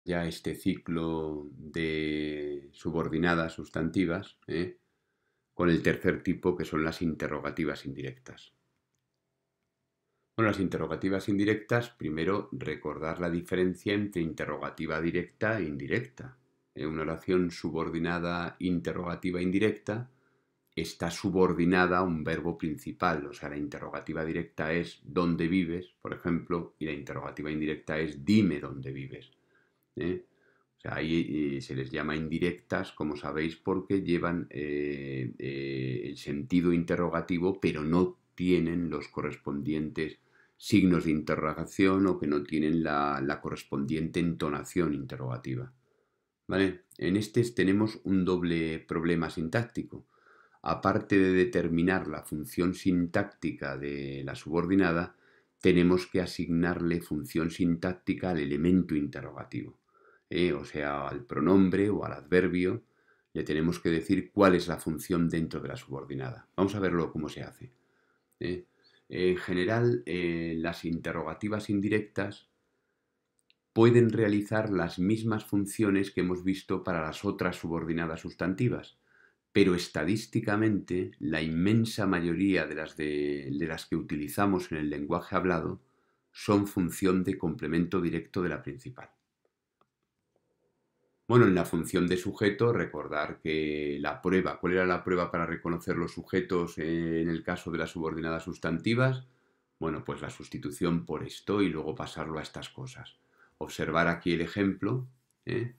ya este ciclo de subordinadas sustantivas, con el tercer tipo, que son las interrogativas indirectas. Bueno, las interrogativas indirectas, primero recordar la diferencia entre interrogativa directa e indirecta. Una oración subordinada interrogativa indirecta está subordinada a un verbo principal, o sea, la interrogativa directa es ¿dónde vives?, por ejemplo, y la interrogativa indirecta es dime dónde vives. O sea, ahí se les llama indirectas, como sabéis, porque llevan el sentido interrogativo, pero no tienen los correspondientes signos de interrogación o que no tienen la correspondiente entonación interrogativa. ¿Vale? En este tenemos un doble problema sintáctico. Aparte de determinar la función sintáctica de la subordinada, tenemos que asignarle función sintáctica al elemento interrogativo. O sea, al pronombre o al adverbio, le tenemos que decir cuál es la función dentro de la subordinada. Vamos a verlo cómo se hace. ¿eh? En general, las interrogativas indirectas pueden realizar las mismas funciones que hemos visto para las otras subordinadas sustantivas, pero estadísticamente la inmensa mayoría de las que utilizamos en el lenguaje hablado son función de complemento directo de la principal. Bueno, en la función de sujeto, recordar que la prueba, ¿cuál era la prueba para reconocer los sujetos en el caso de las subordinadas sustantivas? Bueno, pues la sustitución por esto y luego pasarlo a estas cosas. Observar aquí el ejemplo. ¿eh?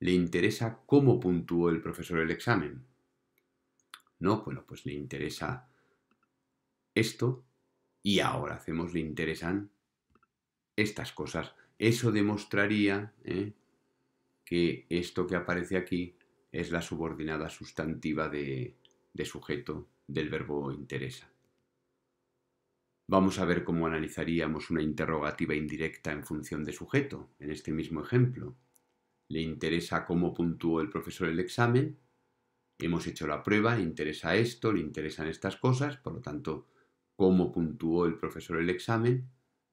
¿Le interesa cómo puntuó el profesor el examen? No, bueno, pues le interesa esto y ahora hacemos le interesan estas cosas. Eso demostraría que esto que aparece aquí es la subordinada sustantiva de sujeto del verbo interesa. Vamos a ver cómo analizaríamos una interrogativa indirecta en función de sujeto, en este mismo ejemplo. Le interesa cómo puntuó el profesor el examen, hemos hecho la prueba, le interesa esto, le interesan estas cosas, por lo tanto, cómo puntuó el profesor el examen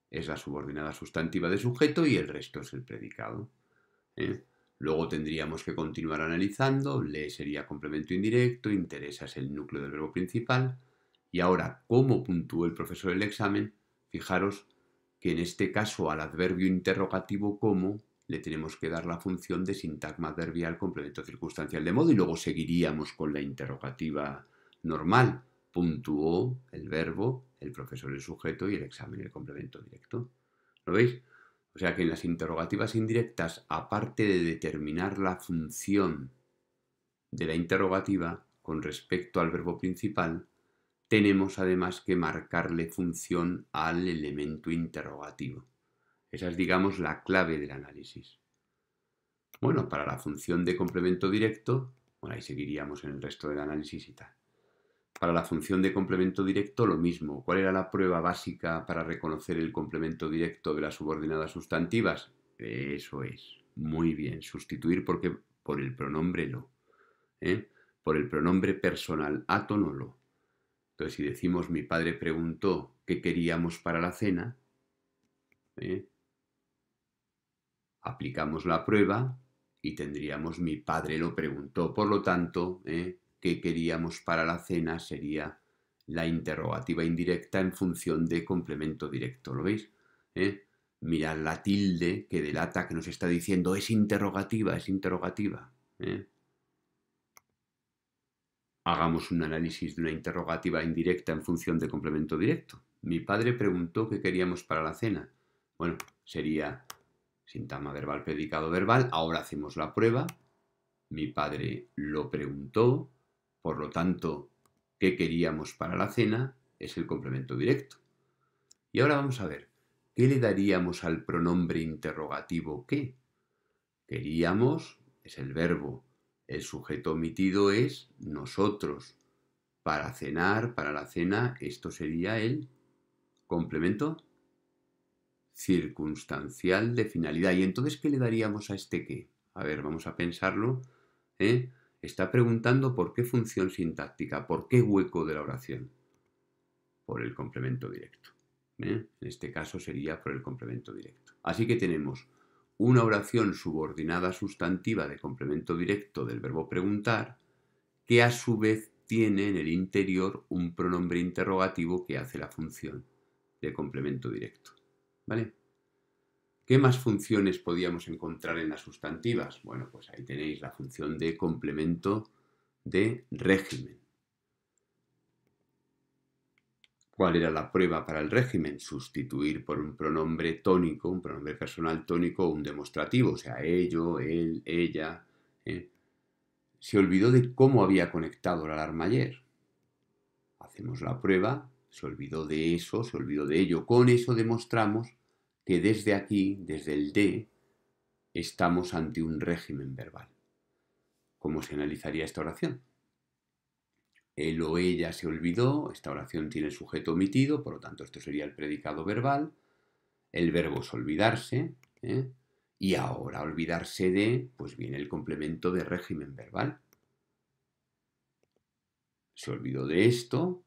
es la subordinada sustantiva de sujeto y el resto es el predicado. ¿eh? Luego tendríamos que continuar analizando, le sería complemento indirecto, interesa es el núcleo del verbo principal, y ahora, ¿cómo puntuó el profesor el examen? Fijaros que en este caso al adverbio interrogativo como le tenemos que dar la función de sintagma adverbial complemento circunstancial de modo y luego seguiríamos con la interrogativa normal. Puntuó el verbo, el profesor el sujeto y el examen el complemento directo. ¿Lo veis? O sea que en las interrogativas indirectas, aparte de determinar la función de la interrogativa con respecto al verbo principal, tenemos además que marcarle función al elemento interrogativo. Esa es, digamos, la clave del análisis. Bueno, para la función de complemento directo, bueno, ahí seguiríamos en el resto del análisis y tal. Para la función de complemento directo, lo mismo. ¿Cuál era la prueba básica para reconocer el complemento directo de las subordinadas sustantivas? Eso es. Muy bien. Sustituir por el pronombre lo. ¿eh? Por el pronombre personal átono lo. Entonces, si decimos mi padre preguntó qué queríamos para la cena, ¿eh? aplicamos la prueba y tendríamos mi padre lo preguntó. Por lo tanto, qué queríamos para la cena sería la interrogativa indirecta en función de complemento directo. ¿Lo veis? Mirad la tilde que delata que nos está diciendo es interrogativa, es interrogativa. Hagamos un análisis de una interrogativa indirecta en función de complemento directo. Mi padre preguntó qué queríamos para la cena. Bueno, sería sintagma verbal, predicado verbal. Ahora hacemos la prueba. Mi padre lo preguntó. Por lo tanto, ¿qué queríamos para la cena? Es el complemento directo. Y ahora vamos a ver, ¿qué le daríamos al pronombre interrogativo qué? Queríamos, es el verbo. El sujeto omitido es nosotros. Para cenar, para la cena, esto sería el complemento circunstancial de finalidad. ¿Y entonces qué le daríamos a este qué? A ver, vamos a pensarlo. Está preguntando por qué función sintáctica, por qué hueco de la oración. Por el complemento directo. En este caso sería por el complemento directo. Así que tenemos una oración subordinada sustantiva de complemento directo del verbo preguntar, que a su vez tiene en el interior un pronombre interrogativo que hace la función de complemento directo. ¿Vale? ¿Qué más funciones podíamos encontrar en las sustantivas? Bueno, pues ahí tenéis la función de complemento de régimen. ¿Cuál era la prueba para el régimen? Sustituir por un pronombre tónico, un pronombre personal tónico, un demostrativo, o sea, ello, él, ella. Se olvidó de cómo había conectado la alarma ayer. Hacemos la prueba, se olvidó de eso, se olvidó de ello. Con eso demostramos que desde aquí, desde el de, estamos ante un régimen verbal. ¿Cómo se analizaría esta oración? Él o ella se olvidó, esta oración tiene sujeto omitido, por lo tanto esto sería el predicado verbal, el verbo es olvidarse, y ahora olvidarse de, pues viene el complemento de régimen verbal. Se olvidó de esto,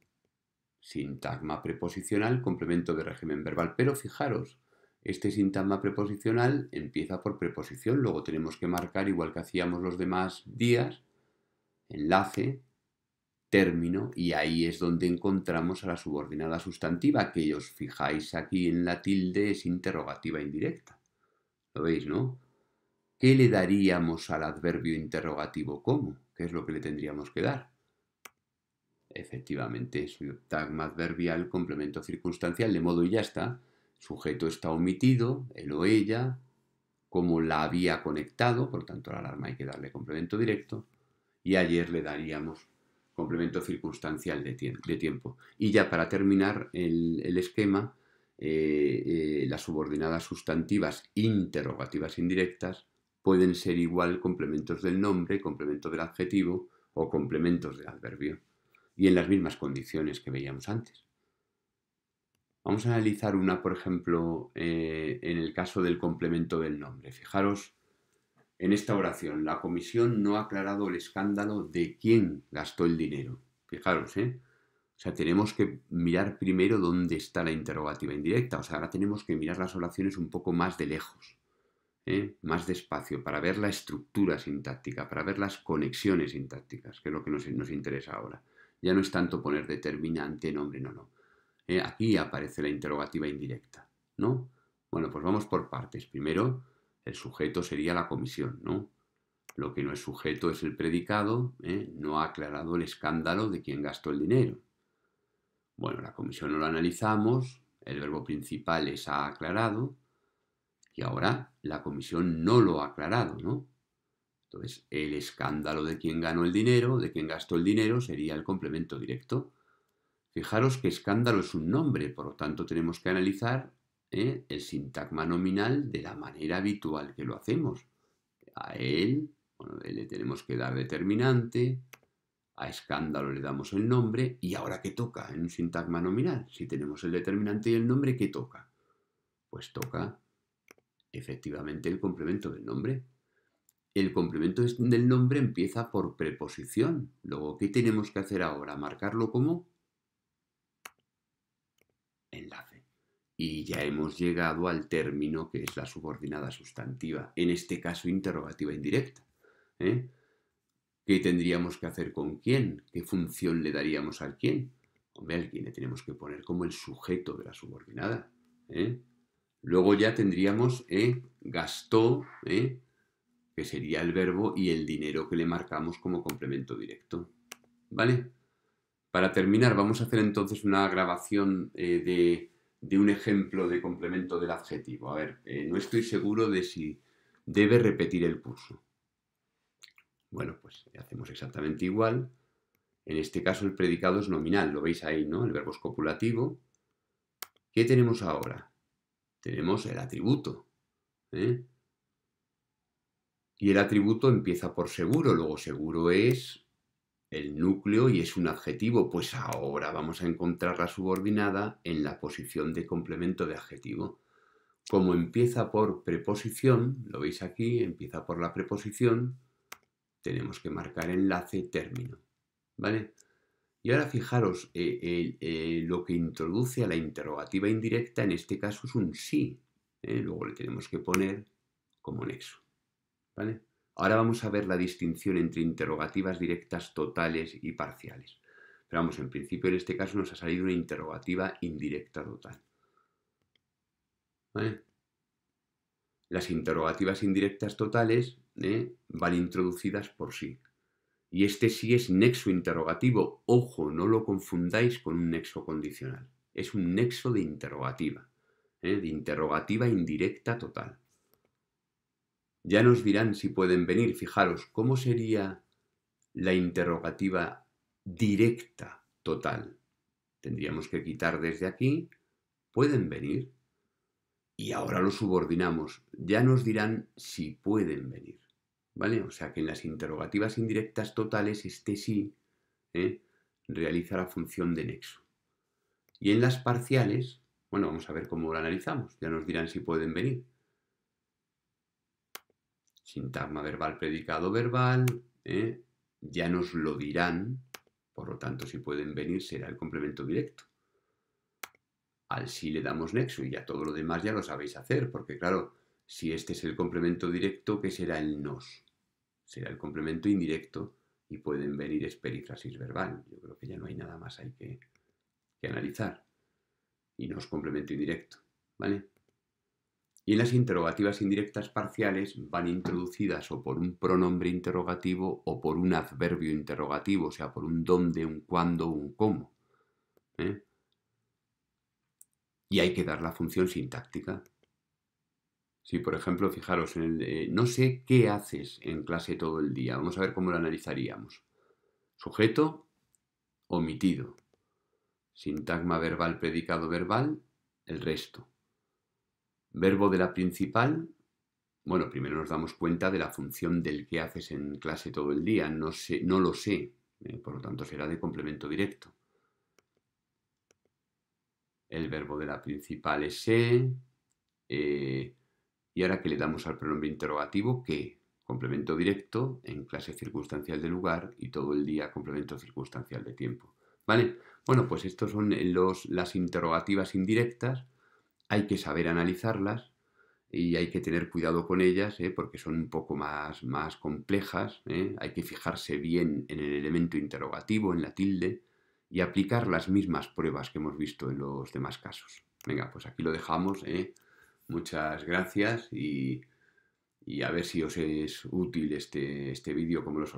sintagma preposicional, complemento de régimen verbal, pero fijaros, este sintagma preposicional empieza por preposición, luego tenemos que marcar, igual que hacíamos los demás días, enlace, término, y ahí es donde encontramos a la subordinada sustantiva, que os fijáis aquí en la tilde, es interrogativa indirecta. ¿Lo veis, no? ¿Qué le daríamos al adverbio interrogativo cómo? ¿Qué es lo que le tendríamos que dar? Efectivamente, sintagma adverbial, complemento circunstancial, de modo y ya está. Sujeto está omitido, él o ella, como la había conectado, por tanto a la alarma hay que darle complemento directo, y ayer le daríamos complemento circunstancial de tiempo. Y ya para terminar el esquema, las subordinadas sustantivas interrogativas indirectas pueden ser igual complementos del nombre, complemento del adjetivo o complementos del adverbio, y en las mismas condiciones que veíamos antes. Vamos a analizar una, por ejemplo, en el caso del complemento del nombre. Fijaros en esta oración, la comisión no ha aclarado el escándalo de quién gastó el dinero. Fijaros, O sea, tenemos que mirar primero dónde está la interrogativa indirecta. O sea, ahora tenemos que mirar las oraciones un poco más de lejos, más despacio, para ver la estructura sintáctica, para ver las conexiones sintácticas, que es lo que nos interesa ahora. Ya no es tanto poner determinante, nombre, no. Aquí aparece la interrogativa indirecta, ¿no? Bueno, pues vamos por partes. Primero, el sujeto sería la comisión, ¿no? Lo que no es sujeto es el predicado, no ha aclarado el escándalo de quién gastó el dinero. Bueno, la comisión no la analizamos, el verbo principal es ha aclarado, y ahora la comisión no lo ha aclarado, ¿no? Entonces, el escándalo de quién ganó el dinero, de quién gastó el dinero, sería el complemento directo. Fijaros que escándalo es un nombre, por lo tanto tenemos que analizar el sintagma nominal de la manera habitual que lo hacemos. A él, le tenemos que dar determinante, a escándalo le damos el nombre, y ahora ¿qué toca en un sintagma nominal? Si tenemos el determinante y el nombre, ¿qué toca? Pues toca efectivamente el complemento del nombre. El complemento del nombre empieza por preposición. Luego, ¿qué tenemos que hacer ahora? Marcarlo como enlace. Y ya hemos llegado al término que es la subordinada sustantiva, en este caso interrogativa indirecta. ¿Qué tendríamos que hacer con quién? ¿Qué función le daríamos al quién? Hombre, al quién le tenemos que poner como el sujeto de la subordinada. Luego ya tendríamos gastó, que sería el verbo, y el dinero que le marcamos como complemento directo. ¿Vale? Para terminar, vamos a hacer entonces una grabación de un ejemplo de complemento del adjetivo. A ver, no estoy seguro de si debe repetir el curso. Bueno, pues hacemos exactamente igual. En este caso el predicado es nominal, lo veis ahí, ¿no? El verbo es copulativo. ¿Qué tenemos ahora? Tenemos el atributo. Y el atributo empieza por seguro, luego seguro es el núcleo y es un adjetivo, pues ahora vamos a encontrar la subordinada en la posición de complemento de adjetivo. Como empieza por preposición, lo veis aquí, empieza por la preposición, tenemos que marcar enlace término, ¿vale? Y ahora fijaros, lo que introduce a la interrogativa indirecta en este caso es un sí, luego le tenemos que poner como nexo. ¿Vale? Ahora vamos a ver la distinción entre interrogativas directas totales y parciales. Pero vamos, en principio en este caso nos ha salido una interrogativa indirecta total. ¿Vale? Las interrogativas indirectas totales van introducidas por sí. Y este sí es nexo interrogativo. Ojo, no lo confundáis con un nexo condicional. Es un nexo de interrogativa indirecta total. Ya nos dirán si pueden venir. Fijaros, ¿cómo sería la interrogativa directa total? Tendríamos que quitar desde aquí, pueden venir. Y ahora lo subordinamos. Ya nos dirán si pueden venir. ¿Vale? O sea que en las interrogativas indirectas totales, este sí realiza la función de nexo. Y en las parciales, bueno, vamos a ver cómo lo analizamos. Ya nos dirán si pueden venir. Sintagma verbal, predicado verbal, ya nos lo dirán, por lo tanto, si pueden venir será el complemento directo. Al sí le damos nexo y ya todo lo demás ya lo sabéis hacer, porque claro, si este es el complemento directo, ¿qué será el nos? Será el complemento indirecto y pueden venir es perífrasis verbal. Yo creo que ya no hay nada más ahí que analizar. Y no es complemento indirecto, ¿vale? Y en las interrogativas indirectas parciales van introducidas o por un pronombre interrogativo o por un adverbio interrogativo, o sea, por un dónde, un cuándo, un cómo. Y hay que dar la función sintáctica. Si, por ejemplo, fijaros en el no sé qué haces en clase todo el día. Vamos a ver cómo lo analizaríamos. Sujeto, omitido. Sintagma verbal, predicado verbal, el resto. Verbo de la principal, bueno, primero nos damos cuenta de la función del que haces en clase todo el día. No sé, no lo sé, por lo tanto será de complemento directo. El verbo de la principal es sé. Y ahora que le damos al pronombre interrogativo, ¿qué? Complemento directo en clase circunstancial de lugar y todo el día complemento circunstancial de tiempo. ¿Vale? Bueno, pues estos son las interrogativas indirectas. Hay que saber analizarlas y hay que tener cuidado con ellas porque son un poco más complejas. Hay que fijarse bien en el elemento interrogativo, en la tilde, y aplicar las mismas pruebas que hemos visto en los demás casos. Venga, pues aquí lo dejamos. Muchas gracias y a ver si os es útil este vídeo como los